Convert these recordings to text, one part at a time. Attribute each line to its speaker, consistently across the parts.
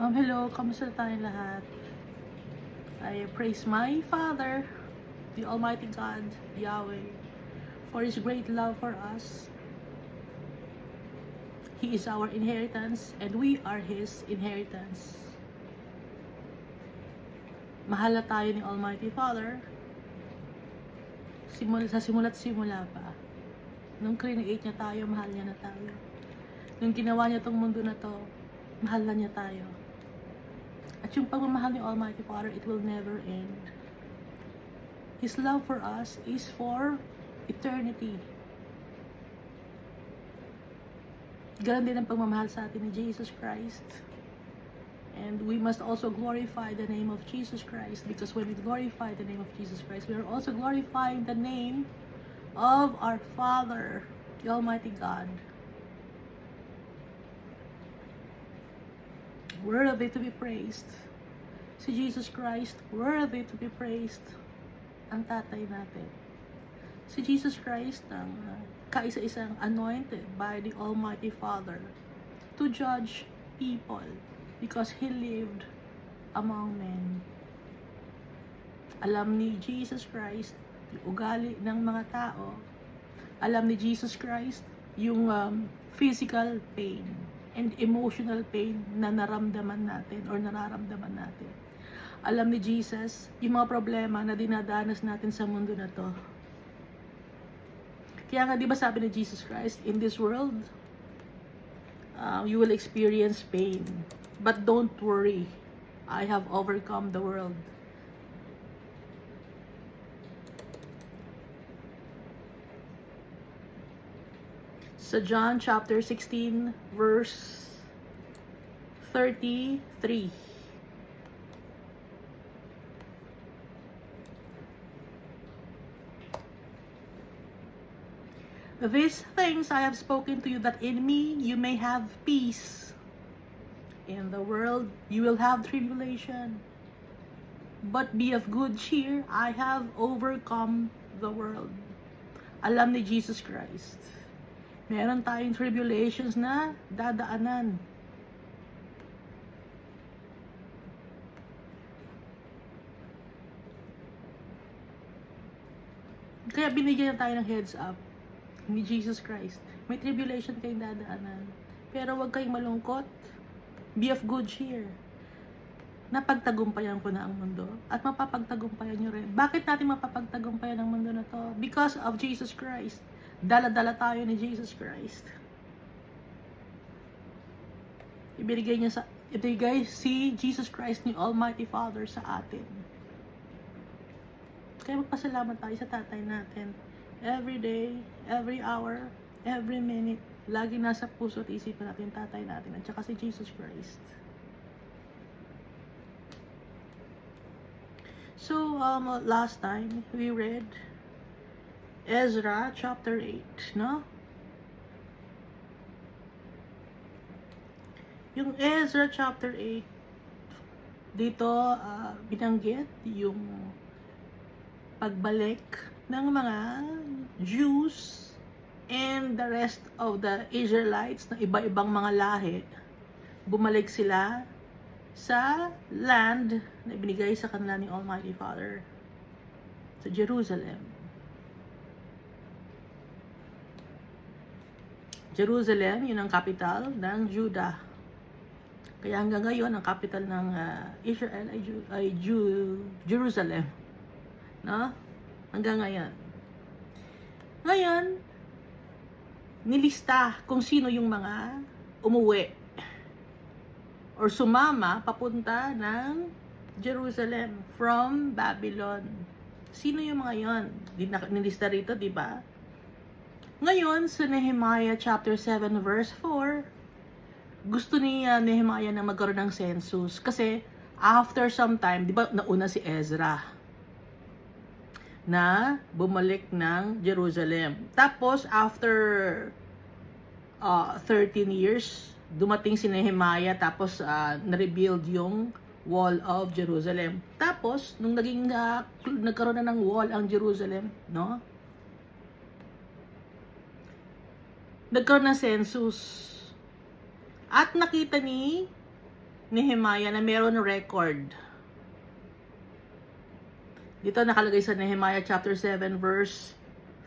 Speaker 1: Hello, kamusta tayong lahat? I praise my Father, the Almighty God, Yahweh, for His great love for us. He is our inheritance, and we are His inheritance. Mahal na tayo ni Almighty Father, sa simula't simula pa. Nung create niya tayo, mahal niya na tayo. Nung ginawa niya tong mundo na to, mahal na niya tayo. At yung pagmamahal ni Almighty Father, it will never end. His love for us is for eternity. Ganon din ang pagmamahal sa atin ni Jesus Christ. And we must also glorify the name of Jesus Christ, because when we glorify the name of Jesus Christ, we are also glorifying the name of our Father, the Almighty God. Worthy to be praised. Si Jesus Christ, worthy to be praised. Ang tatay natin. Si Jesus Christ, ang kaisa-isang anointed by the Almighty Father to judge people because He lived among men. Alam ni Jesus Christ yung ugali ng mga tao. Alam ni Jesus Christ yung physical pain and emotional pain na naramdaman natin or nararamdaman natin. Alam ni Jesus yung mga problema na dinadanas natin sa mundo na to. Kaya nga, di ba sabi ni Jesus Christ, in this world, you will experience pain. But don't worry, I have overcome the world. Sa John chapter 16, verse 33. These things I have spoken to you, that in me you may have peace. In the world you will have tribulation. But be of good cheer, I have overcome the world. Alam ni Jesus Christ, meron tayong tribulations na dadaanan. Kaya binigyan na tayo ng heads up ni Jesus Christ. May tribulation kayong dadaanan. Pero huwag kayong malungkot. Be of good cheer. Napagtagumpayan ko na ang mundo. At mapapagtagumpayan nyo rin. Bakit natin mapapagtagumpayan ang mundo na to? Because of Jesus Christ. Dala-dala tayo ni Jesus Christ. Ibigay si Jesus Christ ni Almighty Father sa atin. Kaya magpasalamat tayo sa tatay natin. Every day, every hour, every minute, lagi nasa puso at isipan natin yung tatay natin at saka si Jesus Christ. So, last time we read Ezra chapter 8, no? Yung Ezra chapter 8, dito binanggit yung pagbalik ng mga Jews and the rest of the Israelites na iba-ibang mga lahi. Bumalik sila sa land na ibinigay sa kanila ni Almighty Father, sa Jerusalem. Jerusalem, yun ang capital ng Judah. Kaya hanggang ngayon, ang capital ng Israel ay Jerusalem. No? Hanggang ngayon. Ngayon, nilista kung sino yung mga umuwi or sumama papunta ng Jerusalem from Babylon. Sino yung mga yon? Nilista rito, di ba? Ngayon, sa Nehemiah chapter 7 verse 4, gusto ni Nehemiah na magkaroon ng census. Kasi, after some time, di ba, nauna si Ezra na bumalik ng Jerusalem. Tapos, after 13 years, dumating si Nehemiah, tapos na-rebuild yung wall of Jerusalem. Tapos, nung nagkaroon na ng wall ang Jerusalem, no? Nagkaroon ng census. At nakita ni Nehemiah na meron record. Dito nakalagay sa Nehemiah chapter 7 verse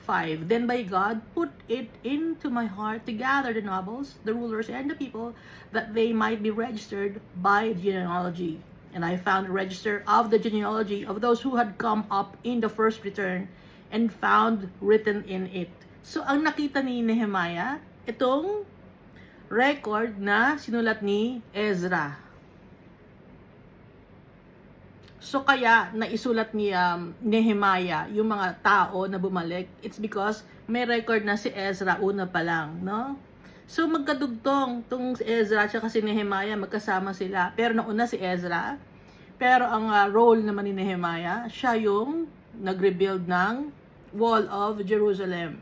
Speaker 1: 5. Then by God put it into my heart to gather the nobles, the rulers, and the people, that they might be registered by genealogy. And I found a register of the genealogy of those who had come up in the first return, and found written in it. So ang nakita ni Nehemiah, itong record na sinulat ni Ezra. So kaya naisulat ni Nehemiah yung mga tao na bumalik, it's because may record na si Ezra una pa lang, no? So magkadugtong tong si Ezra at si Nehemiah, magkasama sila. Pero nauna si Ezra, pero ang role naman ni Nehemiah, siya yung nag-rebuild ng Wall of Jerusalem.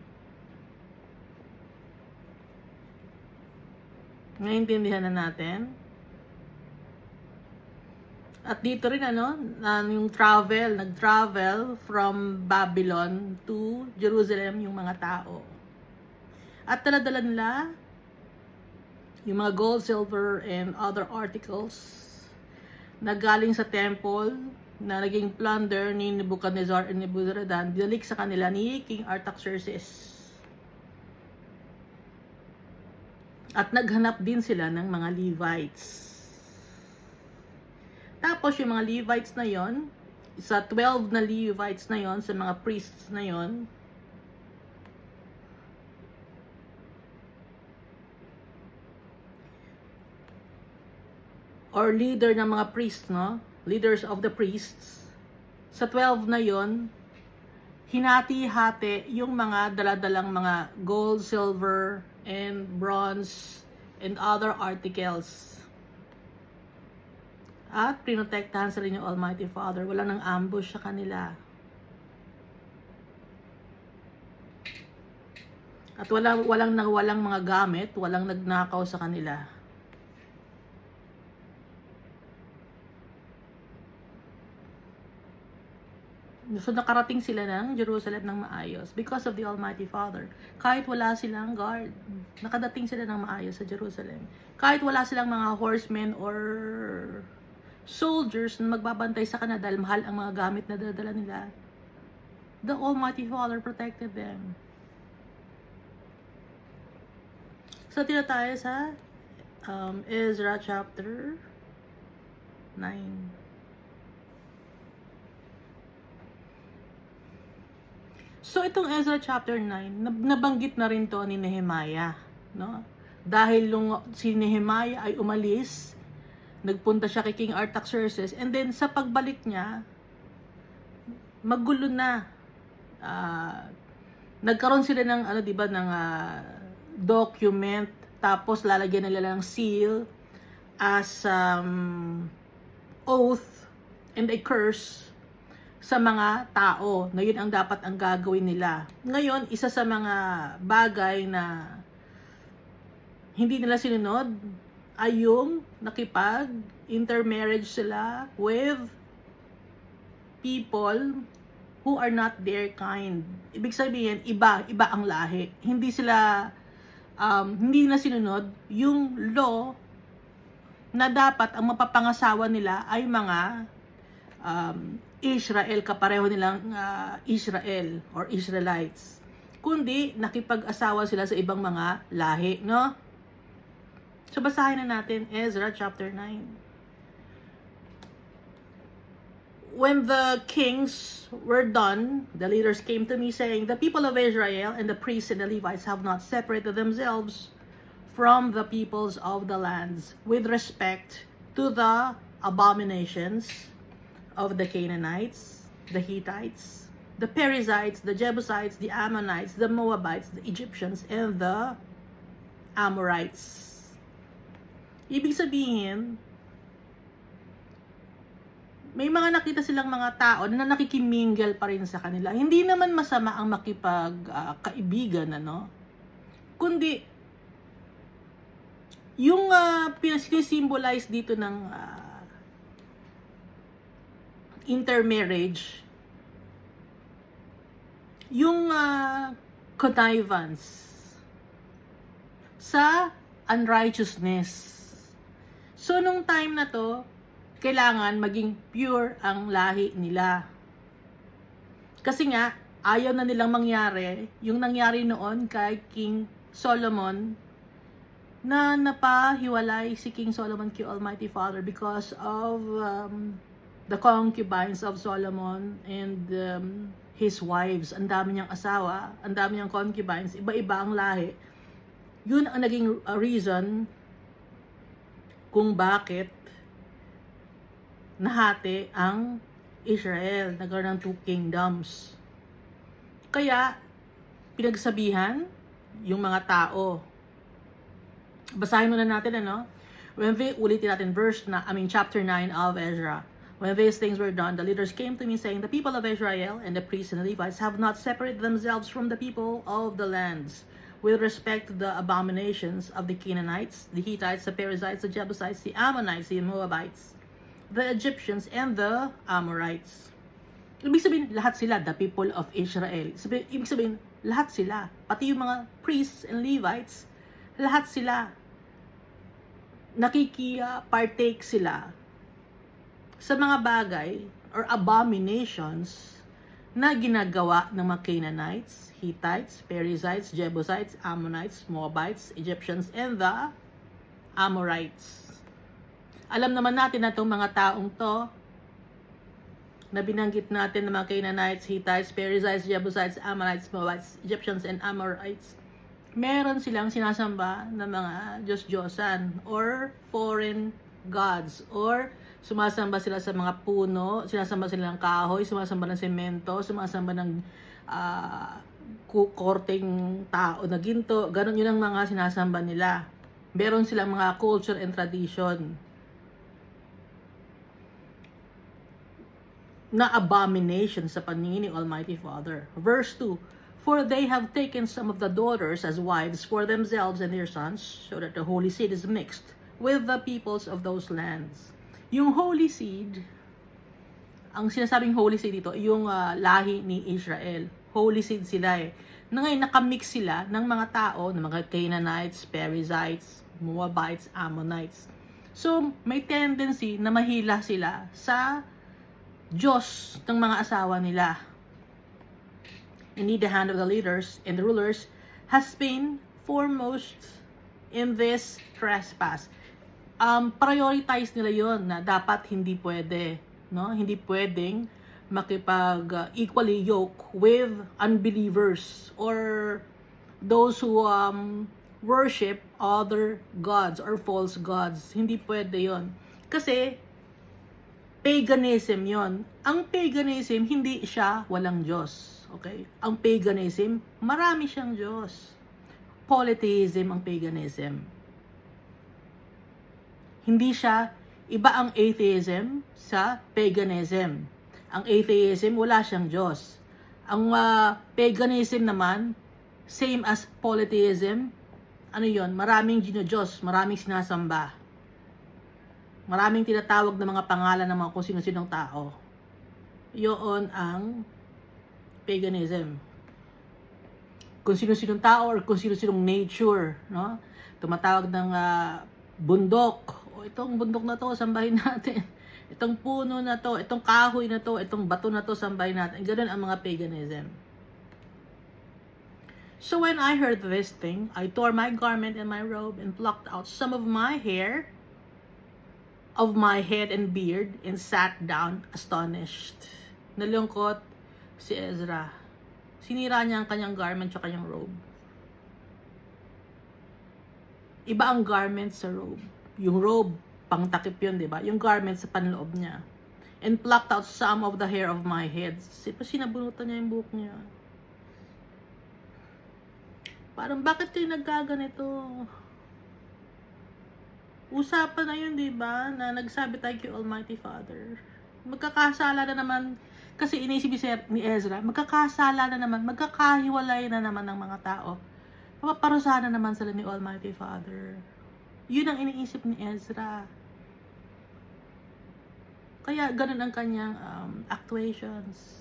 Speaker 1: Naintindihan na natin? At dito rin yung nag-travel from Babylon to Jerusalem yung mga tao. At dala-dala nila yung mga gold, silver, and other articles na galing sa temple na naging plunder ni Nebuchadnezzar and Nebuzaradan, dinalik sa kanila ni King Artaxerxes. At naghanap din sila ng mga Levites. Tapos yung mga Levites na yon, sa 12 na Levites na yon, sa mga priests na yon, or leader ng mga priests, no? Leaders of the priests, sa 12 na yon, hinati-hati yung mga daladalang mga gold, silver, and bronze, and other articles. At prinotektahan sa rin yung Almighty Father. Wala nang ambush sa kanila. At walang mga gamit, walang nagnakaw sa kanila. So nakarating sila ng Jerusalem ng maayos because of the Almighty Father. Kahit wala silang guard, nakadating sila ng maayos sa Jerusalem. Kahit wala silang mga horsemen or soldiers na magbabantay sa kanila dahil mahal ang mga gamit na dala nila, the Almighty Father protected them. So tira tayo sa Ezra chapter 9. So itong Ezra chapter 9, nabanggit na rin to ni Nehemiah, no? Dahil si Nehemiah ay umalis, nagpunta siya kay King Artaxerxes, and then sa pagbalik niya, magulo na. Nagkaroon sila ng ng document, tapos lalagyan nila ng seal as oath and a curse sa mga tao na yun ang dapat ang gagawin nila. Ngayon, isa sa mga bagay na hindi nila sinunod ay yung nakipag-intermarriage sila with people who are not their kind. Ibig sabihin, iba ang lahi. Hindi na sinunod yung law na dapat ang mapapangasawa nila ay mga Israel, kapareho nilang Israel or Israelites. Kundi nakipag-asawa sila sa ibang mga lahi, no? So basahin na natin Ezra chapter 9. When the kings were done, the leaders came to me saying, the people of Israel and the priests and the Levites have not separated themselves from the peoples of the lands with respect to the abominations of the Canaanites, the Hittites, the Perizzites, the Jebusites, the Ammonites, the Moabites, the Egyptians, and the Amorites. Ibig sabihin, may mga nakita silang mga tao na nakikimingle pa rin sa kanila. Hindi naman masama ang makipag-kaibigan, kundi yung pinasimbolize dito ng intermarriage, yung connivance sa unrighteousness. So, nung time na to, kailangan maging pure ang lahi nila. Kasi nga, ayaw na nilang mangyari yung nangyari noon kay King Solomon, na napahiwalay si King Solomon kay Almighty Father because of the concubines of Solomon and his wives. Ang dami niyang asawa, ang dami niyang concubines, iba-iba ang lahi. Yun ang naging reason kung bakit nahati ang Israel, nagkaroon ng 2 kingdoms. Kaya, pinagsabihan yung mga tao. Basahin muna natin, ano? Ulitin natin chapter 9 of Ezra. When these things were done, the leaders came to me saying, the people of Israel and the priests and the Levites have not separated themselves from the people of the lands with respect to the abominations of the Canaanites, the Hittites, the Perizzites, the Jebusites, the Ammonites, the Moabites, the Egyptians, and the Amorites. Ibig sabihin, lahat sila, the people of Israel. Ibig sabihin, lahat sila, pati yung mga priests and Levites, lahat sila, partake sila sa mga bagay or abominations na ginagawa ng mga Canaanites, Hittites, Perizzites, Jebusites, Ammonites, Moabites, Egyptians, and the Amorites. Alam naman natin na itong mga taong to na binanggit natin ng mga Canaanites, Hittites, Perizzites, Jebusites, Ammonites, Moabites, Egyptians, and Amorites, meron silang sinasamba ng mga Diyos-Diyosan or foreign gods, or sumasamba sila sa mga puno, sinasamba sila ng kahoy, sumasamba ng semento, sumasamba ng korteng tao na ginto. Ganon yun ang mga sinasamba nila. Meron silang mga culture and tradition na abomination sa paningin ni Almighty Father. Verse 2, for they have taken some of the daughters as wives for themselves and their sons, so that the holy seed is mixed with the peoples of those lands. Yung holy seed, ang sinasabing holy seed dito, yung lahi ni Israel. Holy seed sila eh. Na ngayon, nakamix sila ng mga tao, ng mga Canaanites, Perizzites, Moabites, Ammonites. So, may tendency na mahila sila sa Diyos ng mga asawa nila. Indeed, the hand of the leaders and the rulers has been foremost in this trespass. Prioritize nila yon na dapat hindi pwede, no? Hindi pwedeng makipag-equally yoke with unbelievers or those who worship other gods or false gods. Hindi pwede yon. Kasi paganism yon. Ang paganism, hindi siya walang Diyos. Okay? Ang paganism, marami siyang Diyos. Polytheism ang paganism. Hindi siya, iba ang atheism sa paganism. Ang atheism, wala siyang Diyos. Ang paganism naman, same as polytheism, ano yon? Maraming Diyos, maraming sinasamba. Maraming tinatawag na mga pangalan ng mga kung sino-sinong tao. Yun ang paganism. Kung sino-sinong tao or kung sino-sinong nature, no? Tumatawag ng bundok. O itong bundok na to, sambahin natin. Itong puno na to, itong kahoy na to, itong bato na to, sambahin natin. Ganun ang mga paganism. So when I heard this thing, I tore my garment and my robe and plucked out some of my hair of my head and beard and sat down astonished. Nalungkot si Ezra. Sinira niya ang kanyang garment at kanyang robe. Iba ang garment sa robe. Yung robe, pang takip yun, di ba? Yung garment sa panloob niya. And plucked out some of the hair of my head. Sinabunutan niya yung buhok niya. Parang, bakit kayo nagkaganito? Usapan na yun, di ba? Na nagsabi tayo kay Almighty Father. Magkakasala na naman, kasi inisip ni Ezra, magkakasala na naman, magkakahiwalay na naman ng mga tao. Paparusahan na naman sila ni Almighty Father. Yun ang iniisip ni Ezra. Kaya ganun ang kanyang actuations.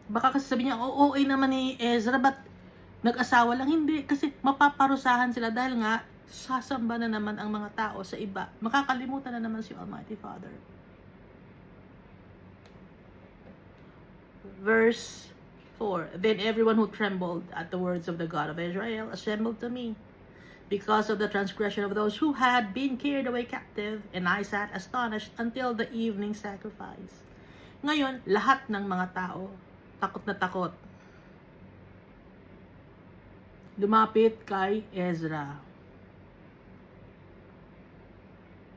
Speaker 1: Baka kasi sabi niya, OA naman ni Ezra, ba't nag-asawa lang? Hindi, kasi mapaparusahan sila dahil nga sasamba na naman ang mga tao sa iba. Makakalimutan na naman si Almighty Father. Verse 4, Then everyone who trembled at the words of the God of Israel assembled to me, because of the transgression of those who had been carried away captive, and I sat astonished until the evening sacrifice. Ngayon, lahat ng mga tao, takot na takot, lumapit kay Ezra.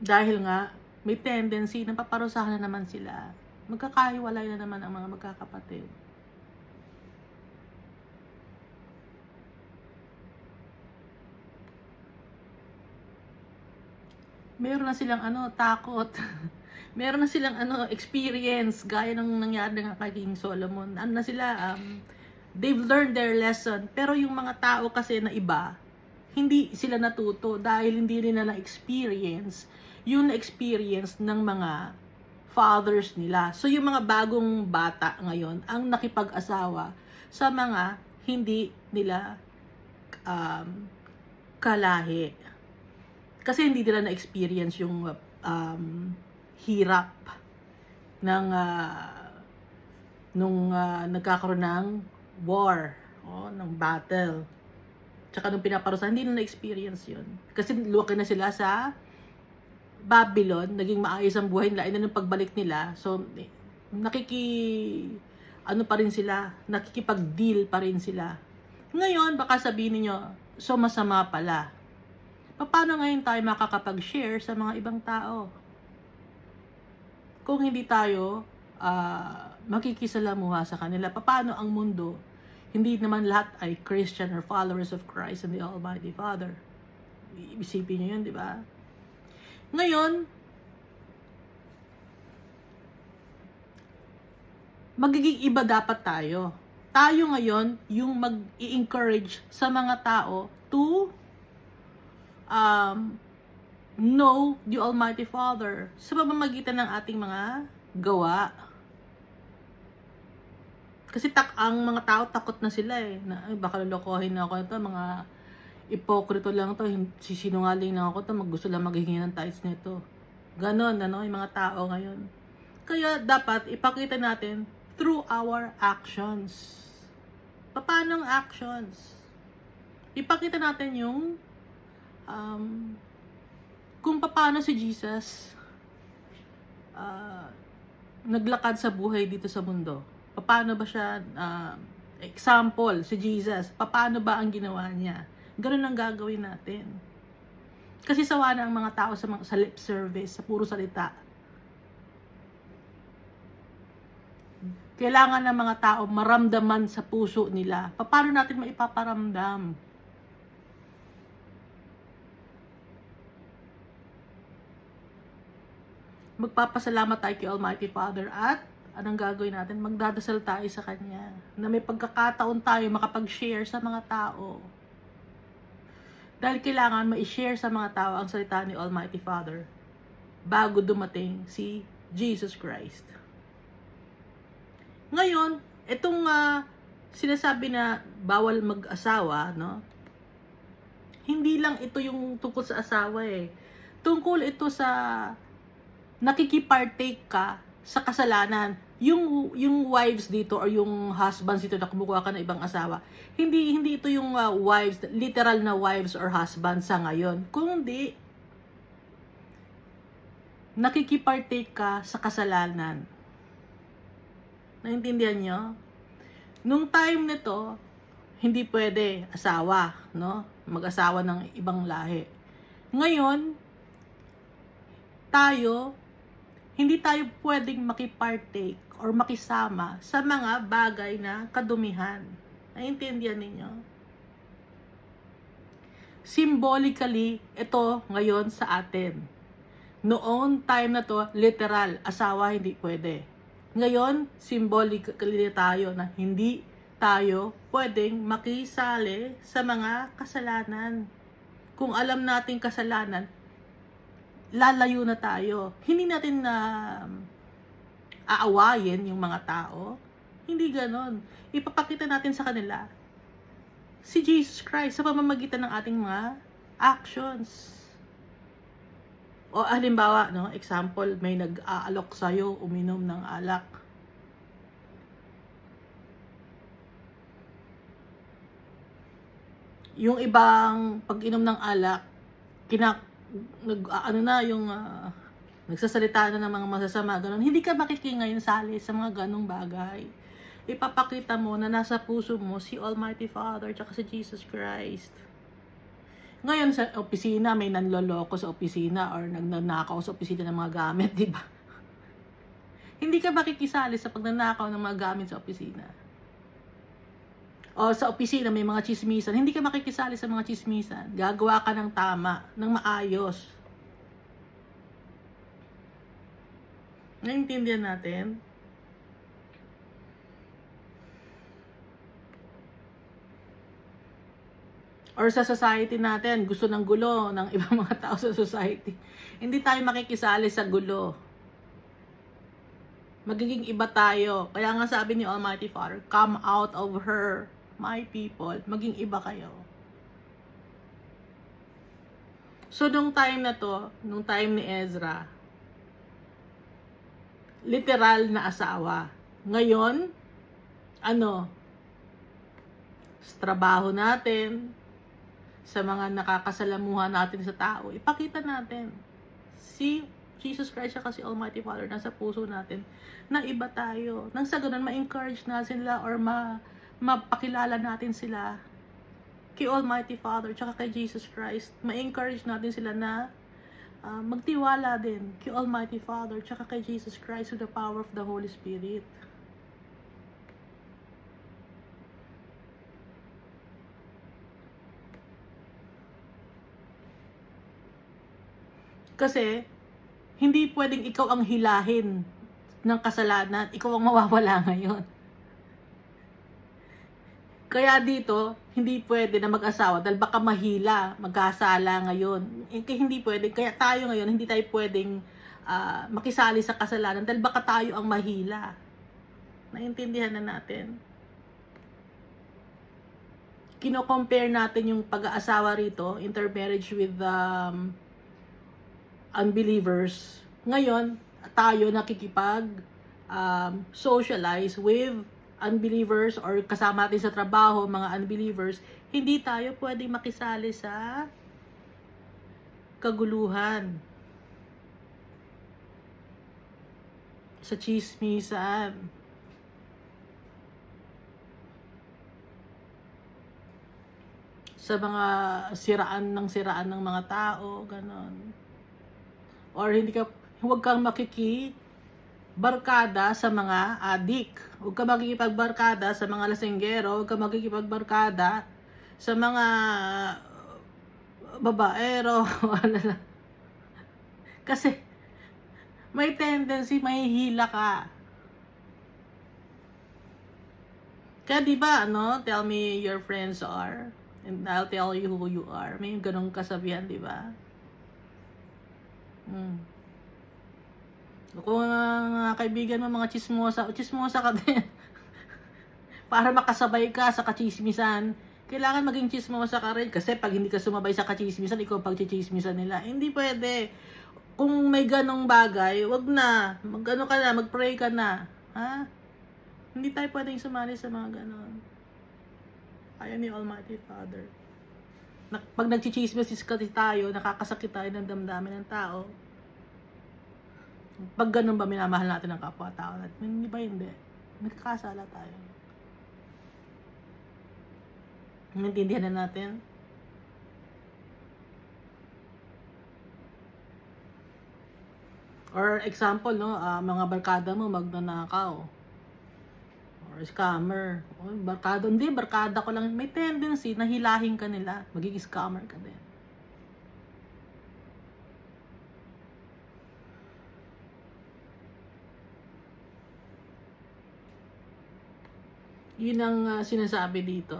Speaker 1: Dahil nga, may tendency na paparusahan na naman sila. Magkakahiwalay na naman ang mga magkakapatid. Meron na silang takot. Meron na silang experience gaya ng nangyari nga kay King Solomon. Na sila, they've learned their lesson. Pero yung mga tao kasi na iba, hindi sila natuto dahil hindi nila na-experience yung na-experience ng mga fathers nila. So yung mga bagong bata ngayon ang nakipag-asawa sa mga hindi nila kalahi. Kasi hindi nila na-experience yung hirap ng nung nagkakaroon ng war, ng battle. Tsaka nung pinaparusahan, hindi na na-experience yun. Kasi luwaki na sila sa Babylon, naging maayos ang buhay nila, nung pagbalik nila, so pa rin sila, nakikipag-deal pa rin sila. Ngayon, baka sabihin niyo, so masama pala. Paano ngayon tayo makakapag-share sa mga ibang tao? Kung hindi tayo makikisalamuha sa kanila, paano ang mundo? Hindi naman lahat ay Christian or followers of Christ and the Almighty Father. Isipin nyo yun, di ba? Ngayon, magiging iba dapat tayo. Tayo ngayon yung mag-i-encourage sa mga tao to know the Almighty Father sa pamamagitan ng ating mga gawa. Kasi ang mga tao takot na sila na baka lolokohin na ako ito, mga ipokrito lang to, sisinungaling lang ako to, gusto lang maghingi ng tithes nito. Ganon, yung mga tao ngayon. Kaya dapat ipakita natin through our actions. Paano ang actions? Ipakita natin yung kung paano si Jesus naglakad sa buhay dito sa mundo. Paano ba siya, example, si Jesus, paano ba ang ginawa niya? Ganun ang gagawin natin. Kasi sawa na ang mga tao sa lip service, sa puro salita. Kailangan ng mga tao maramdaman sa puso nila. Paano natin maipaparamdam? Magpapasalamat tayo kay Almighty Father at anong gagawin natin? Magdadasal tayo sa Kanya na may pagkakataon tayo makapag-share sa mga tao. Dahil kailangan ma-share sa mga tao ang salita ni Almighty Father bago dumating si Jesus Christ. Ngayon, itong sinasabi na bawal mag-asawa, no? Hindi lang ito yung tungkol sa asawa Tungkol ito sa nakikipartake ka sa kasalanan. Yung wives dito or yung husbands dito na kumukuha ka ng ibang asawa, hindi ito yung wives, literal na wives or husbands sa ngayon, kundi nakikipartake ka sa kasalanan. Naintindihan nyo? Nung time nito, hindi pwede asawa, no? Mag-asawa ng ibang lahi. Ngayon, hindi tayo pwedeng makipartake or makisama sa mga bagay na kadumihan. Naiintindihan ninyo? Symbolically, ito ngayon sa atin. Noong time na to, literal, asawa hindi pwede. Ngayon, symbolically tayo na hindi tayo pwedeng makisali sa mga kasalanan. Kung alam natin kasalanan, lalayo na tayo. Hindi natin na aawayin yung mga tao. Hindi ganon. Ipapakita natin sa kanila si Jesus Christ sa pamamagitan ng ating mga actions. O halimbawa, no, example, may nag-aalok sa'yo uminom ng alak. Yung ibang pag-inom ng alak, nagsasalita na ng mga masasama, ganun. Hindi ka ngayon sali sa mga ganong bagay. Ipapakita mo na nasa puso mo si Almighty Father tsaka si Jesus Christ. Ngayon sa opisina, may nanloloko sa opisina or nagnanakaw sa opisina ng mga gamit, di ba? Hindi ka makikisali sa pagnanakaw ng mga gamit sa opisina. O sa opisina, may mga chismisan. Hindi ka makikisali sa mga chismisan. Gagawa ka ng tama, ng maayos. Naintindihan natin? Or sa society natin, gusto ng gulo ng ibang mga tao sa society. Hindi tayo makikisali sa gulo. Magiging iba tayo. Kaya nga sabi ni Almighty Father, come out of her, my people. Maging iba kayo. So, nung time na to, nung time ni Ezra, literal na asawa. Ngayon, sa trabaho natin, sa mga nakakasalamuhan natin sa tao, ipakita natin si Jesus Christ at si Almighty Father nasa puso natin na iba tayo. Nang sa ganun, ma-encourage na sila or mapakilala natin sila kay Almighty Father tsaka kay Jesus Christ. Ma-encourage natin sila na magtiwala din kay Almighty Father tsaka kay Jesus Christ with the power of the Holy Spirit. Kasi, hindi pwedeng ikaw ang hilahin ng kasalanan, ikaw ang mawawala ngayon. Kaya dito, hindi pwede na mag-asawa dahil baka mahila, magkasala ngayon. Hindi pwede. Kaya tayo ngayon, hindi tayo pwedeng makisali sa kasalanan dahil baka tayo ang mahila. Naintindihan na natin. Kino-compare natin yung pag-aasawa rito, intermarriage with unbelievers. Ngayon, tayo nakikipag socialize with unbelievers or kasama natin sa trabaho, mga unbelievers. Hindi tayo pwedeng makisali sa kaguluhan, sa chismisan, sa mga siraan ng mga tao, ganon. Or huwag kang makikipagbarkada sa mga adik. Huwag kang makikipagbarkada sa mga lasenggero. Huwag kang makikipagbarkada sa mga babaero. Kasi may tendency, mahihila ka. Kaya diba, tell me your friends are, and I'll tell you who you are. May ganong kasabihan, diba? Kung kaibigan mo mga chismosa ka din. Para makasabay ka sa kachismisan, kailangan maging chismosa ka rin. Kasi pag hindi ka sumabay sa kachismisan, ikaw pagchichismisan nila. Hindi pwede. Kung may ganong bagay, wag na. Mag-pray ka na. Ha? Hindi tayo pwedeng sumali sa mga ganon. Ayaw ni Almighty Father. Pag nagchichismis kasi tayo, nakakasakit tayo ng damdamin ng tao. Pag ganun ba minamahal natin ang kapwa-tao natin? Hindi ba hindi? Nagkakasala tayo. Naintindihan na natin? Or example, mga barkada mo magnanakaw. Or scammer. Barkada ko lang. May tendency na hilahin ka nila. Magiging scammer ka din. Yun ang sinasabi dito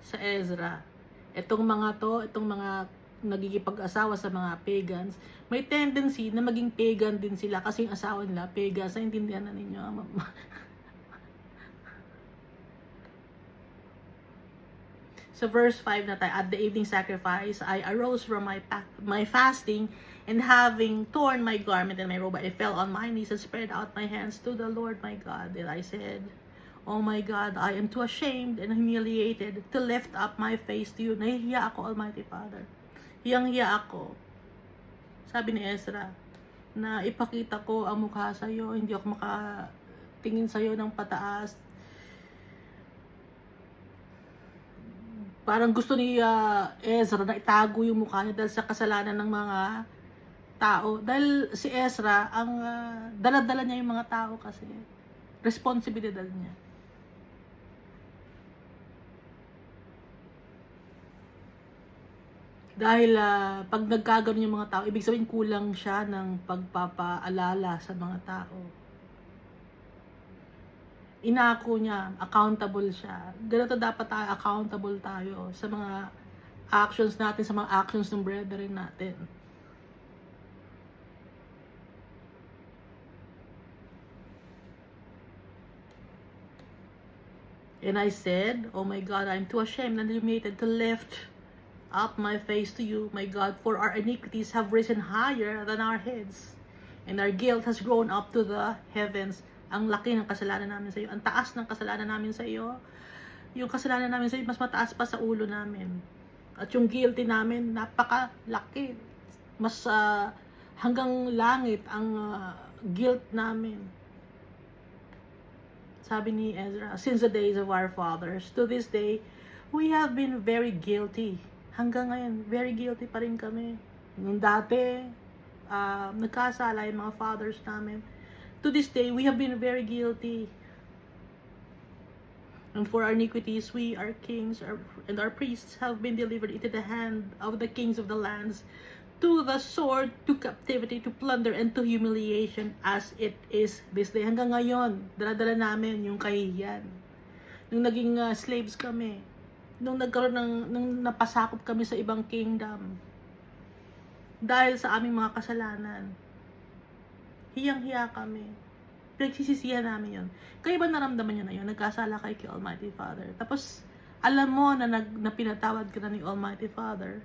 Speaker 1: sa Ezra. Itong mga nagigipag-asawa sa mga pagans, may tendency na maging pagan din sila kasi yung asawa nila, pagan. Sa intindihan na ninyo. Sa verse 5 na tayo, at the evening sacrifice, I arose from my fasting, and having torn my garment and my robe, I fell on my knees and spread out my hands to the Lord my God. And I said, Oh my God, I am too ashamed and humiliated to lift up my face to you. Nahihiya ako, Almighty Father. Hiyang-hiya ako. Sabi ni Ezra, na ipakita ko ang mukha sa'yo, hindi ako makatingin sa'yo ng pataas. Parang gusto ni Ezra na itago yung mukha niya dahil sa kasalanan ng mga tao. Dahil si Ezra, ang dala-dala niya yung mga tao kasi. Responsibilidad niya. Dahil pag nagkaganon yung mga tao, ibig sabihin kulang siya ng pagpapaalala sa mga tao. Inako niya, accountable siya. Ganito dapat tayo, accountable tayo sa mga actions natin, sa mga actions ng brethren natin. And I said, Oh my God, I'm too ashamed and humiliated to lift up my face to you, my God, for our iniquities have risen higher than our heads, and our guilt has grown up to the heavens. Ang laki ng kasalanan namin sa iyo. Ang taas ng kasalanan namin sa iyo. Yung kasalanan namin sa iyo, mas mataas pa sa ulo namin. At yung guilty namin, napakalaki. Mas hanggang langit ang guilt namin. Sabi ni Ezra, since the days of our fathers, to this day, we have been very guilty. Hanggang ngayon, very guilty pa rin kami. Nung dati, nagkasala yung mga fathers namin. To this day, we have been very guilty. And for our iniquities, we, our kings, and our priests have been delivered into the hand of the kings of the lands, to the sword, to captivity, to plunder, and to humiliation, as it is this day. Hanggang ngayon, dala-dala namin yung kahihiyan. Nung naging slaves kami, nung napasakop kami sa ibang kingdom, dahil sa aming mga kasalanan, hiyang-hiya kami. Pinagsisisihan namin yun. Kaya ba naramdaman nyo na yun? Nagkasala kay Almighty Father. Tapos, alam mo na pinatawad ka na ni Almighty Father.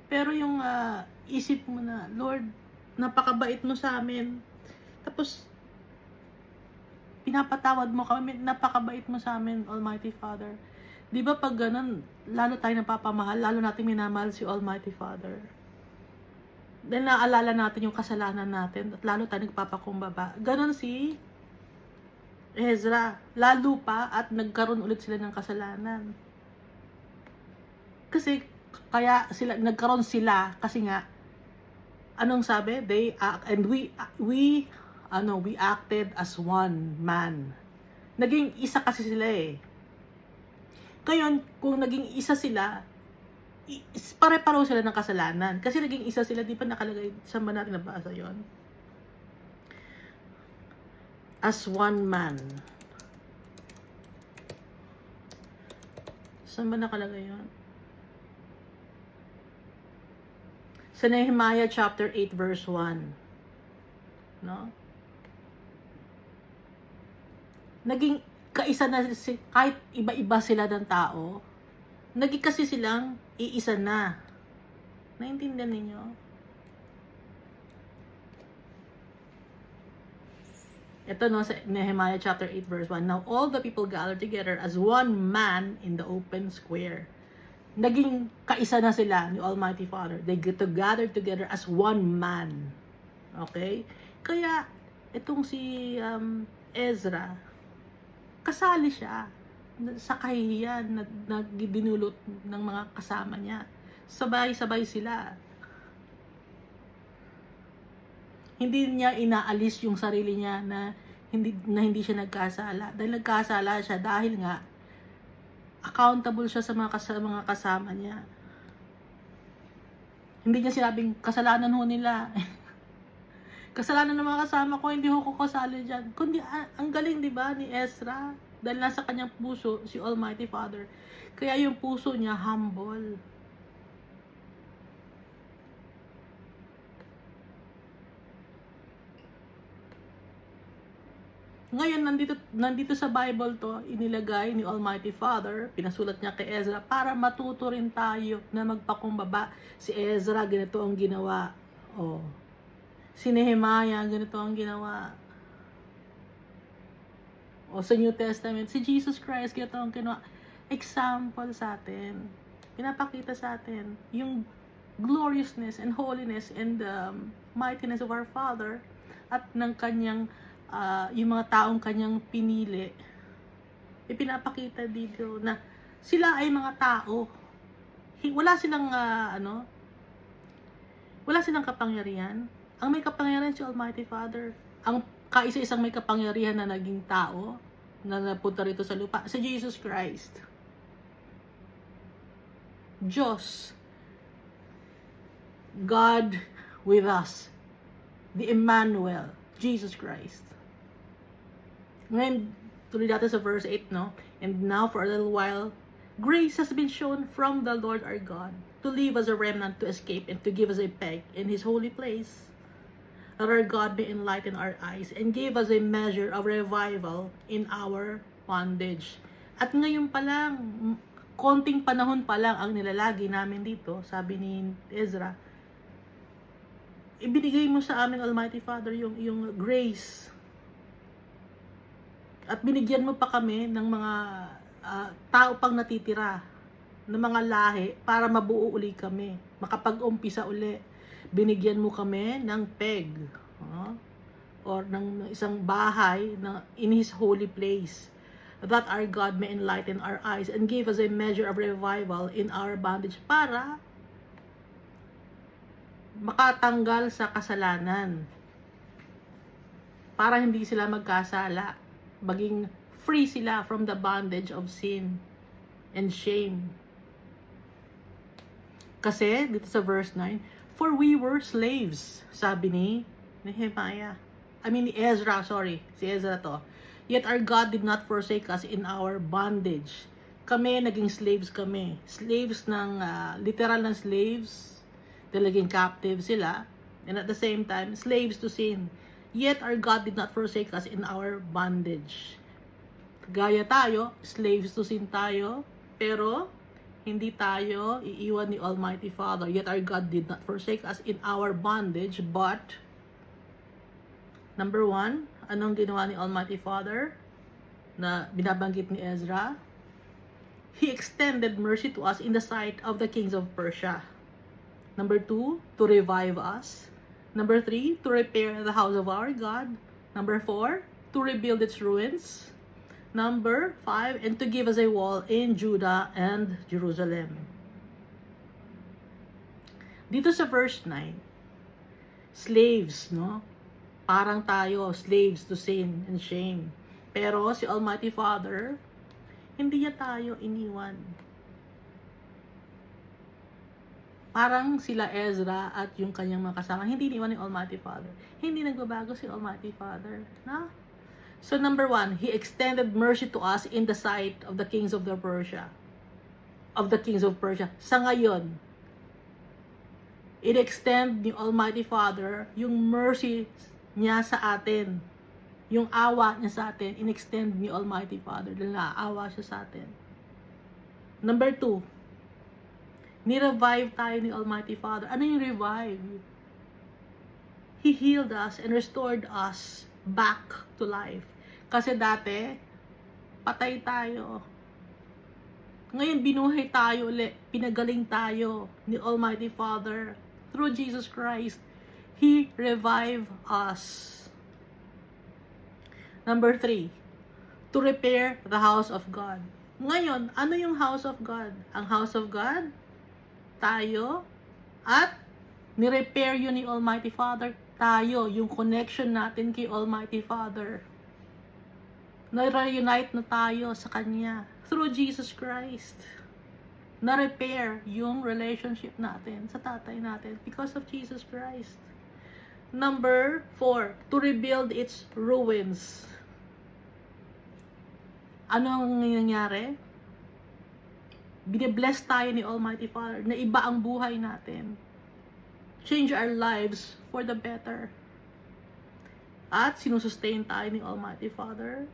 Speaker 1: Pero yung isip mo na, Lord, napakabait mo sa amin. Tapos, pinapatawad mo kami, napakabait mo sa amin, Almighty Father. Di ba pag ganun, lalo tayo napapamahal, lalo natin minamahal si Almighty Father. Dahil naaalala natin yung kasalanan natin at lalo tayo nagpapakumbaba. Ganun si Ezra, lalo pa at nagkaroon ulit sila ng kasalanan. Kasi kaya nagkaroon sila kasi nga anong sabi? We acted as one man. Naging isa kasi sila eh. Ngayon, kung naging isa sila, pare-pareho sila ng kasalanan. Kasi naging isa sila, di pa nakalagay, saan ba natin nabasa yun? As one man. Saan ba nakalagay yun? Sa Nehemiah chapter 8 verse 1. No? Naging kaisa na, kahit iba-iba sila ng tao, naging kasi silang iisa na. Naintindihan ninyo? Ito no, sa Nehemiah chapter 8 verse 1. Now all the people gathered together as one man in the open square. Naging kaisa na sila ni Almighty Father. They get to gather together as one man. Okay? Kaya, itong si Ezra, kasali siya sa kahihiyan na dinulot ng mga kasama niya. Sabay-sabay sila. Hindi niya inaalis yung sarili niya na hindi siya nagkasala. Dahil nagkasala siya dahil nga accountable siya sa mga kasama niya. Hindi niya sinabing kasalanan ho nila. Kasalanan ng mga kasama ko, hindi ko kasali dyan. Kundi, ang galing, di ba, ni Ezra? Dahil nasa kanyang puso, si Almighty Father. Kaya yung puso niya, humble. Ngayon, nandito sa Bible to, inilagay ni Almighty Father, pinasulat niya kay Ezra, para matuto rin tayo na magpakumbaba. Si Ezra, ganito ang ginawa. Oh. Si Nehemiah, ganito ang ginawa. O sa New Testament, si Jesus Christ, ganito ang ginawa. Example sa atin. Pinapakita sa atin yung gloriousness and holiness and mightiness of our Father at ng kanyang yung mga taong kanyang pinili. Ipinapakita dito na sila ay mga tao. Wala silang wala silang kapangyarihan. Ang may kapangyarihan si Almighty Father. Ang kaisa-isang may kapangyarihan na naging tao na napunta rito sa lupa, si Jesus Christ. Diyos, God with us, the Emmanuel, Jesus Christ. Ngayon, tuloy natin sa verse 8, no? And now for a little while, grace has been shown from the Lord our God to leave us a remnant to escape and to give us a peg in His holy place, that our God may enlighten our eyes and give us a measure of revival in our bondage. At ngayon pa lang, konting panahon pa lang ang nilalagi namin dito, sabi ni Ezra, ibinigay mo sa amin, Almighty Father, yung grace. At binigyan mo pa kami ng mga tao pang natitira, ng mga lahi, para mabuo uli kami, makapag-umpisa uli. Binigyan mo kami ng peg, or ng isang bahay na in His holy place, that our God may enlighten our eyes and give us a measure of revival in our bondage, para makatanggal sa kasalanan, para hindi sila magkasala, maging free sila from the bondage of sin and shame. Kasi dito sa verse 9, for we were slaves, sabi ni Nehemiah, ni Ezra, si Ezra to. Yet our God did not forsake us in our bondage. Kami, naging slaves kami. Slaves ng, literal na slaves, naging captive sila, and at the same time, slaves to sin. Yet our God did not forsake us in our bondage. Gaya tayo, slaves to sin tayo, pero hindi tayo iiwan ni Almighty Father. Yet our God did not forsake us in our bondage, but number 1, anong ginawa ni Almighty Father na binabanggit ni Ezra? He extended mercy to us in the sight of the kings of Persia. Number 2, to revive us. Number 3, to repair the house of our God. Number 4, to rebuild its ruins. Number 5, and to give us a wall in Judah and Jerusalem. Dito sa verse 9, slaves, no? Parang tayo, slaves to sin and shame. Pero si Almighty Father, hindi niya tayo iniwan. Parang sila Ezra at yung kanyang mga kasama, hindi iniwan ni Almighty Father. Hindi nagbabago si Almighty Father. Na? So number 1, He extended mercy to us in the sight of the kings of Persia. Sa ngayon, i-extend ni Almighty Father yung mercy niya sa atin. Yung awa niya sa atin, in-extend ni Almighty Father dahil naaawa siya sa atin. Number 2, ni-revive tayo ni Almighty Father. Ano yung revive? He healed us and restored us back to life. Kasi dati, patay tayo. Ngayon, binuhay tayo ulit. Pinagaling tayo ni Almighty Father. Through Jesus Christ, He revived us. Number 3, to repair the house of God. Ngayon, ano yung house of God? Ang house of God, tayo, at ni-repair yun ni Almighty Father, tayo, yung connection natin kay Almighty Father. Na-reunite na tayo sa Kanya through Jesus Christ. Na-repair yung relationship natin sa tatay natin because of Jesus Christ. Number 4, to rebuild its ruins. Ano ang nangyayari? Bine-bless tayo ni Almighty Father na iba ang buhay natin. Change our lives for the better. At sinusustain tayo ni Almighty Father.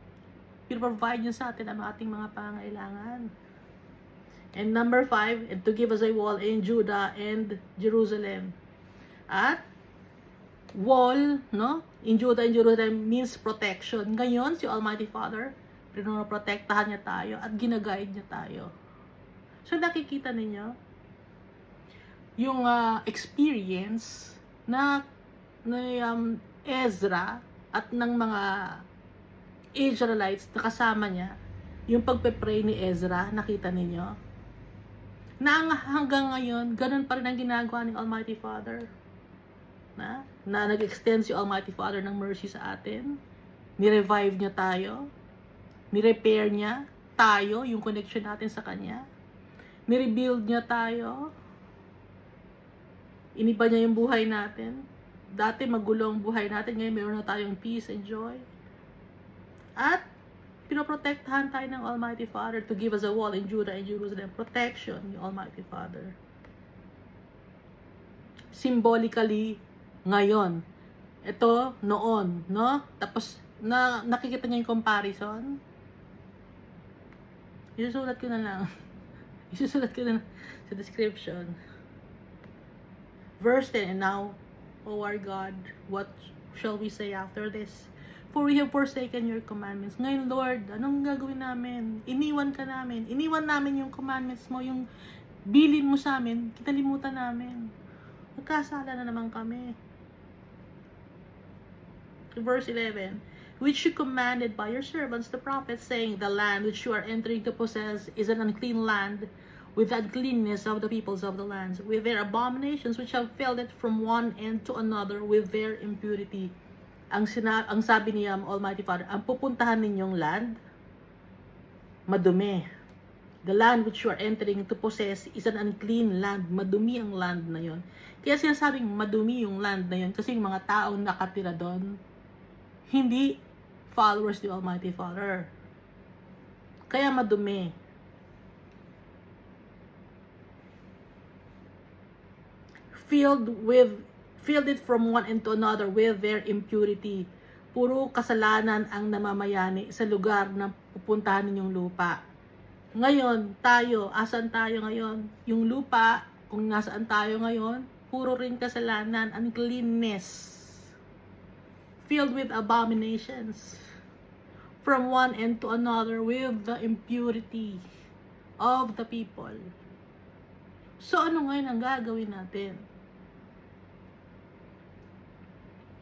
Speaker 1: Pinaprovide niya sa atin ang ating mga pangailangan. And number 5, and to give us a wall in Judah and Jerusalem. At wall, no? In Judah and Jerusalem means protection. Ngayon, si Almighty Father, pinoprotektahan niya tayo at ginaguide niya tayo. So, nakikita ninyo yung experience na Ezra at ng mga Israelites na kasama niya, yung pagpe-pray ni Ezra, nakita ninyo? Na hanggang ngayon, ganun pa rin ang ginagawa ni Almighty Father. Na nag-extend si Almighty Father ng mercy sa atin. Ni-revive niya tayo. Ni-repair niya tayo, yung connection natin sa Kanya. Ni-rebuild niya tayo. Iniba niya yung buhay natin. Dati magulo ang buhay natin, ngayon meron na tayong peace and joy. At pinoprotektahan tayo ng Almighty Father to give us a wall in Judah and Jerusalem. Protection ni Almighty Father. Symbolically, ngayon. Ito, noon, no? Tapos, nakikita niyo yung comparison. Isusulat ko na lang. Isusulat ko na lang sa description. Verse 10, and now, O our God, what shall we say after this? For we have forsaken your commandments. Ngayon, Lord, anong gagawin namin? Iniwan ka namin. Iniwan namin yung commandments mo, yung bilin mo sa amin, kitalimutan namin. Magkasala na naman kami. Verse 11, which you commanded by your servants, the prophets, saying, the land which you are entering to possess is an unclean land, with the uncleanness of the peoples of the lands, with their abominations which have filled it from one end to another, with their impurity. Ang sabi niya, Almighty Father, ang pupuntahan ninyong land, madumi. The land which you are entering to possess is an unclean land. Madumi ang land na yon. Kaya sinasabing madumi yung land na yon kasi yung mga taong nakatira doon, hindi followers ni Almighty Father. Kaya madumi. Filled it from one end to another with their impurity. Puro kasalanan ang namamayani sa lugar na pupuntahan ninyong lupa. Ngayon, tayo, asan tayo ngayon? Yung lupa, kung nasaan tayo ngayon, puro rin kasalanan, uncleanness. Filled with abominations. From one end to another with the impurity of the people. So, ano ngayon ang gagawin natin?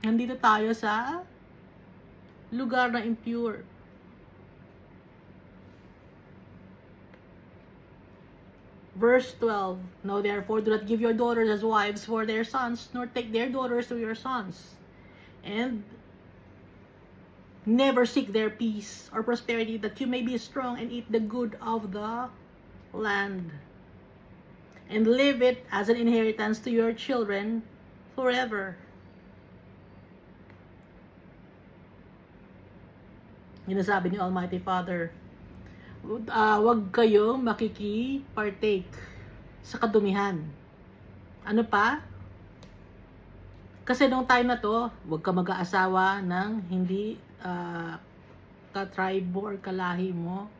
Speaker 1: Nandito tayo sa lugar na impure. Verse 12, now therefore do not give your daughters as wives for their sons, nor take their daughters to your sons. And never seek their peace or prosperity, that you may be strong and eat the good of the land, and live it as an inheritance to your children forever. Sinasabi ni Almighty Father, wag kayo makiki-partake sa kadumihan. Ano pa? Kasi nung time na to, wag ka mag-aasawa ng hindi ka-tribe or kalahi mo.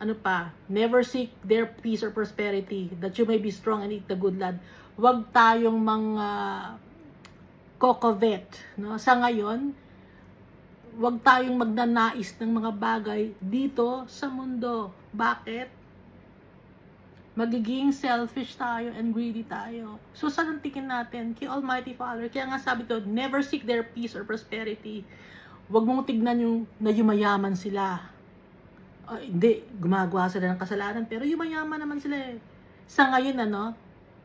Speaker 1: Ano pa? Never seek their peace or prosperity, that you may be strong and eat the good land. Wag tayong mga kokovet, no? Sa ngayon, wag tayong magnanais ng mga bagay dito sa mundo. Bakit? Magiging selfish tayo and greedy tayo. So, saan ang tingin natin? Kay Almighty Father. Kaya nga sabi ko, never seek their peace or prosperity. Wag mong tignan yung na yumayaman sila. Hindi, gumagawa sila ng kasalanan, pero yumayaman naman sila eh. Sa ngayon,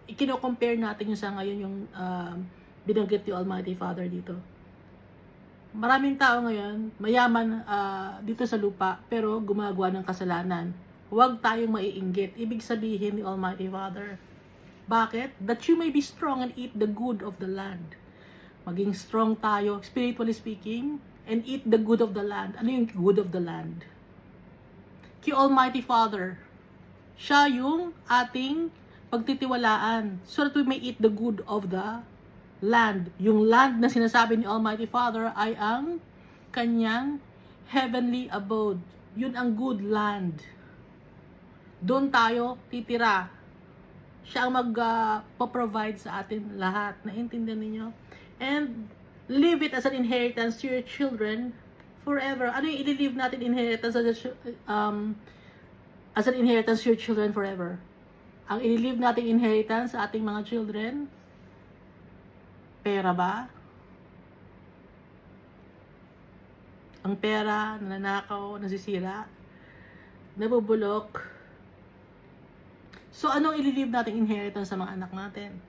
Speaker 1: ikino-compare natin yung sa ngayon yung binanggit ni Almighty Father dito. Maraming tao ngayon, mayaman dito sa lupa, pero gumagawa ng kasalanan. Huwag tayong maiinggit. Ibig sabihin ni Almighty Father. Bakit? That you may be strong and eat the good of the land. Maging strong tayo, spiritually speaking, and eat the good of the land. Ano yung good of the land? Kay Almighty Father. Siya yung ating pagtitiwalaan, so that we may eat the good of the land. Yung land na sinasabi ni Almighty Father ay ang kanyang heavenly abode. Yun ang good land. Doon tayo titira. Siya ang mag-provide sa atin lahat. Naintindihan ninyo? And leave it as an inheritance to your children forever. Ano yung i-leave natin inheritance as an inheritance to your children forever? Ang i-leave natin inheritance sa ating mga children, pera ba? Ang pera, nananakaw, nasisira, nabubulok. So, anong i-leave natin inheritance sa mga anak natin?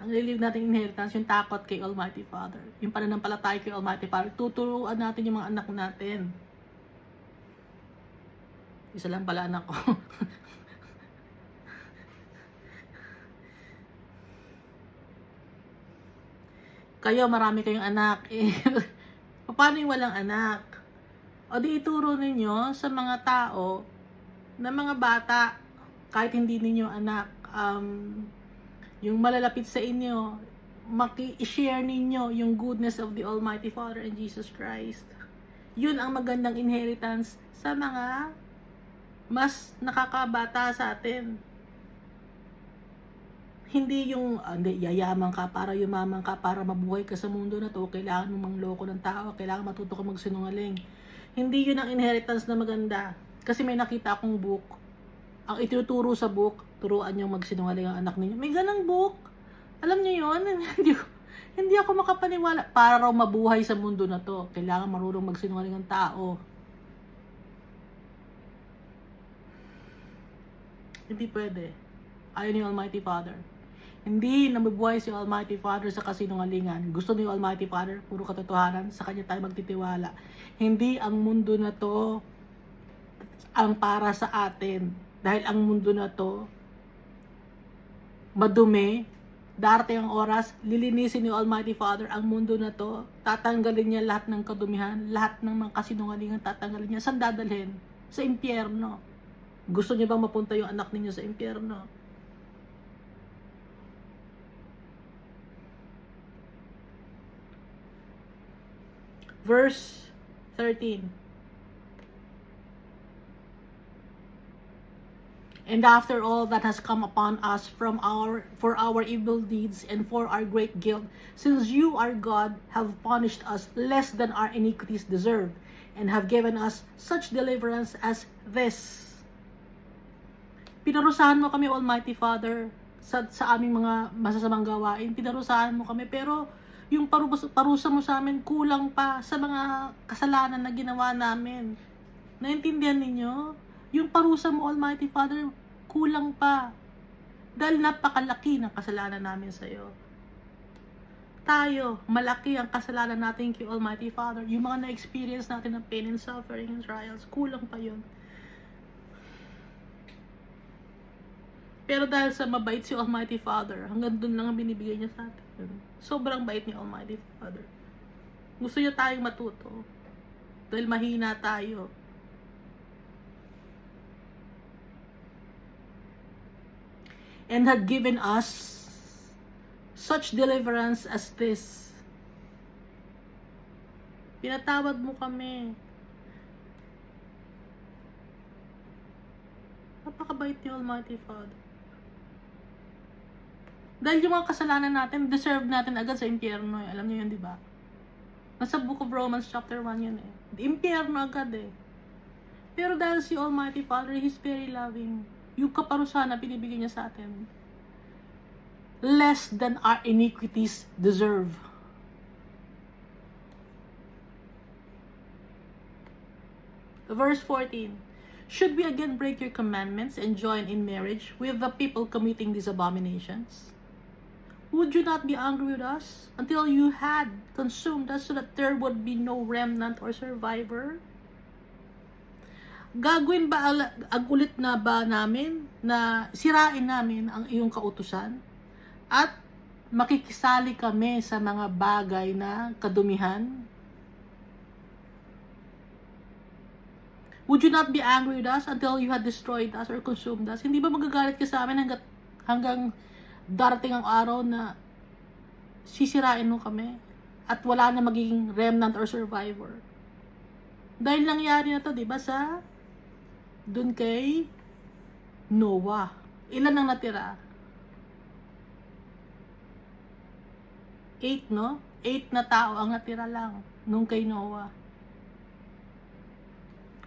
Speaker 1: Ang i-leave natin inheritance, yung takot kay Almighty Father. Yung pananampalataya kay Almighty Father. Tuturuan natin yung mga anak natin. Isa lang pala anak ko. Kayo, marami kayong anak. Paano yung walang anak? O di ituro ninyo sa mga tao na mga bata, kahit hindi ninyo anak, yung malalapit sa inyo, i-share ninyo yung goodness of the Almighty Father and Jesus Christ. Yun ang magandang inheritance sa mga mas nakakabata sa atin. Hindi yung, yayaman ka para yumaman ka, para mabuhay ka sa mundo na to, kailangan mo mangloko ng tao, kailangan matuto ka magsinungaling. Hindi yun ang inheritance na maganda. Kasi may nakita akong book. Ang ituturo sa book, turuan nyo magsinungaling ang anak ninyo. May ganang book. Alam niyo yun? hindi ako makapaniwala. Para raw mabuhay sa mundo na to, kailangan marunong magsinungaling ang tao. Hindi pwede. Ayaw ni Almighty Father. Hindi nabubuhay si Almighty Father sa kasinungalingan. Gusto ni Almighty Father, puro katotohanan, sa Kanya tayo magtitiwala. Hindi ang mundo na to ang para sa atin. Dahil ang mundo na to, madumi, darating ang oras, lilinisin ni Almighty Father ang mundo na to, tatanggalin niya lahat ng kadumihan, lahat ng mga kasinungalingan, tatanggalin niya. Saan dadalhin? Sa impyerno. Gusto niyo bang mapunta yung anak ninyo sa impyerno? Verse 13. And after all that has come upon us for our evil deeds and for our great guilt, since you, our God, have punished us less than our iniquities deserve, and have given us such deliverance as this. Pinarusahan mo kami, Almighty Father, sa aming mga masasamang gawain. Pinarusahan mo kami, pero yung parusa mo sa amin, kulang pa sa mga kasalanan na ginawa namin. Naintindihan ninyo? Yung parusa mo, Almighty Father, kulang pa. Dahil napakalaki ng kasalanan namin sa iyo. Tayo, malaki ang kasalanan natin kay Almighty Father. Yung mga na-experience natin ng pain and suffering and trials, kulang pa yun. Pero dahil sa mabait si Almighty Father, hanggang dun lang ang binibigay niya sa atin. Sobrang bait ni Almighty Father. Gusto niya tayong matuto. Dahil mahina tayo. And had given us such deliverance as this. Pinatawad mo kami. Napakabait ni Almighty Father. Dahil yung mga kasalanan natin, deserve natin agad sa impyerno. Alam niyo yun, di ba? Nasa Book of Romans chapter 1 yun eh. Impyerno agad eh. Pero dahil si Almighty Father, He's very loving. Yung kaparusahan na binibigay niya sa atin, less than our iniquities deserve. Verse 14. Should we again break your commandments and join in marriage with the people committing these abominations? Would you not be angry with us until you had consumed us so that there would be no remnant or survivor? Gagawin ba ang ulit na ba namin na sirain namin ang iyong kautusan at makikisali kami sa mga bagay na kadumihan? Would you not be angry with us until you had destroyed us or consumed us? Hindi ba magagalit ka sa amin hanggang darating ang araw na sisirain mo kami at wala na magiging remnant or survivor. Dahil nangyari na to, di ba, sa dun kay Noah. Ilan ang natira? 8, no? 8 na tao ang natira lang nung kay Noah.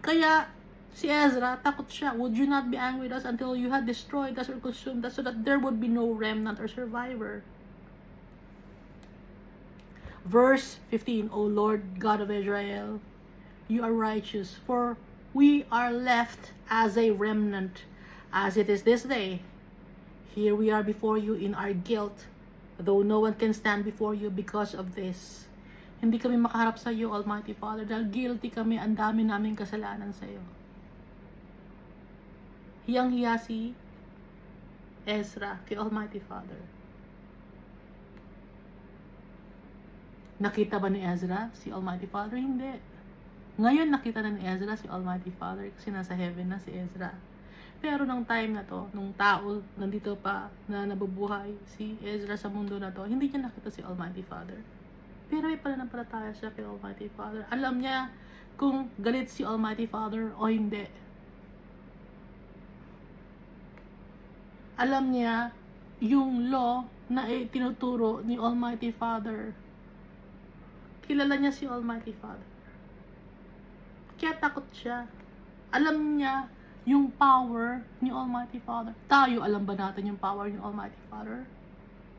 Speaker 1: Kaya, si Ezra, takot siya. Would you not be angry with us until you had destroyed us or consumed us so that there would be no remnant or survivor? Verse 15, O Lord God of Israel, you are righteous, for we are left as a remnant, as it is this day. Here we are before you in our guilt, though no one can stand before you because of this. Hindi kami makaharap sa iyo, Almighty Father, dahil guilty kami, ang dami naming kasalanan sa iyo. Hiyang-hiya si Ezra kay Almighty Father. Nakita ba ni Ezra si Almighty Father? Hindi. Ngayon nakita na ni Ezra si Almighty Father kasi nasa heaven na si Ezra. Pero nung time na to, nung tao nandito pa na nabubuhay si Ezra sa mundo na to, hindi niya nakita si Almighty Father. Pero may pananampalataya siya kay Almighty Father. Alam niya kung galit si Almighty Father o hindi. Alam niya yung law na tinuturo ni Almighty Father. Kilala niya si Almighty Father. Kaya takot siya. Alam niya yung power ni Almighty Father. Tayo, alam ba natin yung power ni Almighty Father?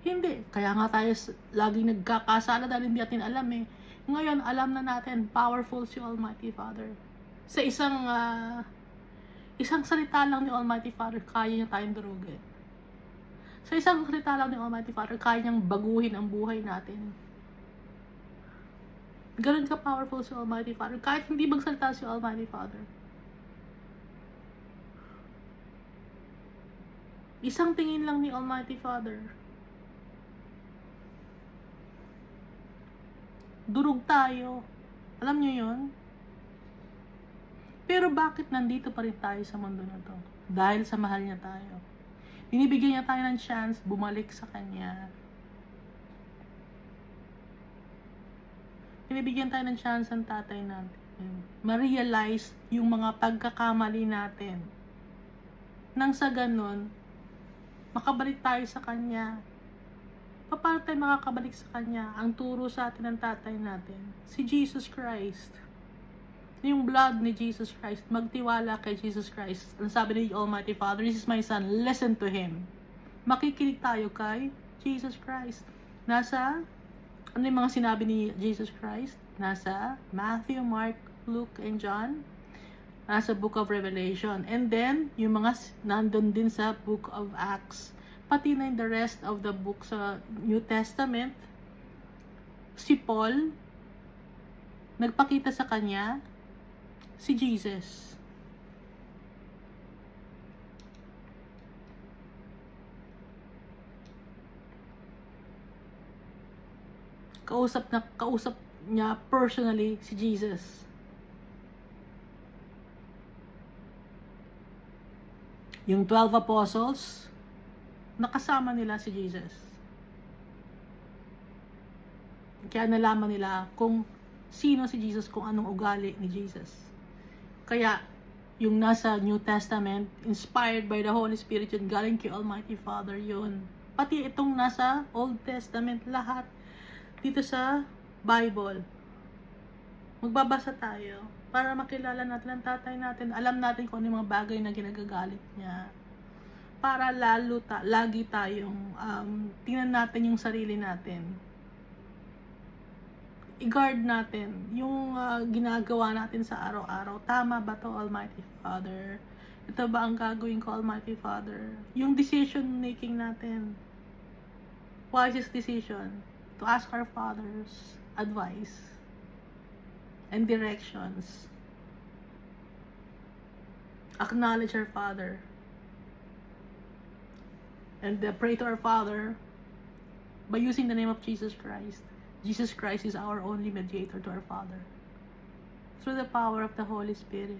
Speaker 1: Hindi. Kaya nga tayo laging nagkakasala dahil hindi natin alam eh. Ngayon, alam na natin, powerful si Almighty Father. Sa isang salita lang ni Almighty Father, kaya niya tayong durugin. Sa isang salita lang ni Almighty Father, kaya niyang baguhin ang buhay natin. Ganun ka powerful si Almighty Father. Kahit hindi magsalita si Almighty Father. Isang tingin lang ni Almighty Father. Durug tayo. Alam niyo yun? Pero bakit nandito pa rin tayo sa mundo na to? Dahil sa mahal niya tayo. Binibigyan niya tayo ng chance bumalik sa Kanya. Binibigyan tayo ng chance ang tatay natin. Ma-realize yung mga pagkakamali natin. Nang sa ganun, makabalik tayo sa Kanya. Paano tayo makakabalik sa Kanya? Ang turo sa atin ng tatay natin, si Jesus Christ. Yung blood ni Jesus Christ, magtiwala kay Jesus Christ. Ang sabi ni Almighty Father, this is my son, listen to Him. Makikinig tayo kay Jesus Christ. Nasa, ano yung mga sinabi ni Jesus Christ? Nasa Matthew, Mark, Luke, and John. Nasa Book of Revelation. And then, yung mga nandun din sa Book of Acts. Pati na the rest of the book sa New Testament, si Paul, nagpakita sa kanya, si Jesus. Kausap niya personally si Jesus. Yung 12 apostles, nakasama nila si Jesus. Kaya nalaman nila kung sino si Jesus, kung anong ugali ni Jesus. Kaya, yung nasa New Testament, inspired by the Holy Spirit yun, galing kay Almighty Father yun. Pati itong nasa Old Testament, lahat dito sa Bible. Magbabasa tayo para makilala natin ang tatay natin. Alam natin kung ano yung mga bagay na ginagagalit niya. Para lagi tayong tingnan natin yung sarili natin. I-guard natin yung ginagawa natin sa araw-araw. Tama ba to, Almighty Father? Ito ba ang gagawin ko, Almighty Father? Yung decision making natin. Wisest decision. To ask our Father's advice and directions. Acknowledge our Father. And pray to our Father by using the name of Jesus Christ. Jesus Christ is our only mediator to our Father. Through the power of the Holy Spirit.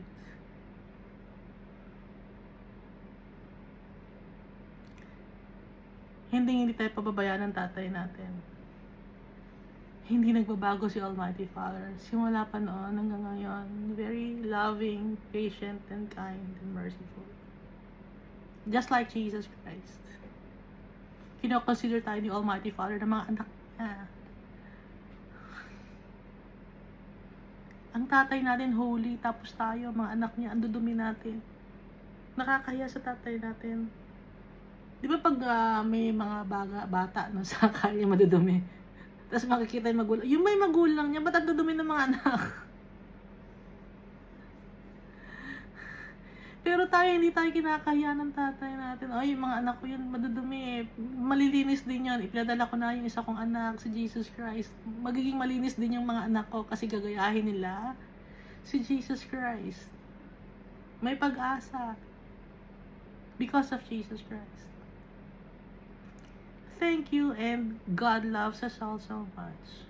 Speaker 1: Hindi tayo pababayaan ng tatay natin. Hindi nagbabago si Almighty Father. Simula pa noon hanggang ngayon. Very loving, patient, and kind, and merciful. Just like Jesus Christ. Kino-consider tayo ni Almighty Father ng mga anak niya. Ang tatay natin holy, tapos tayo, mga anak niya, ang dudumi natin. Nakakahiya sa tatay natin. Di ba pag may mga bata no, sa kanya madudumi? Tapos makikita yung magulang. Yung may magulang niya, ba't ang dudumi ng mga anak? Pero tayo, hindi tayo kinakahiya ng tatay natin. Ay, yung mga anak ko yun, madudumi eh. Malilinis din yan. Ipinadala ko na yung isa kong anak, si Jesus Christ. Magiging malinis din yung mga anak ko kasi gagayahin nila si Jesus Christ. May pag-asa. Because of Jesus Christ. Thank you, and God loves us all so much.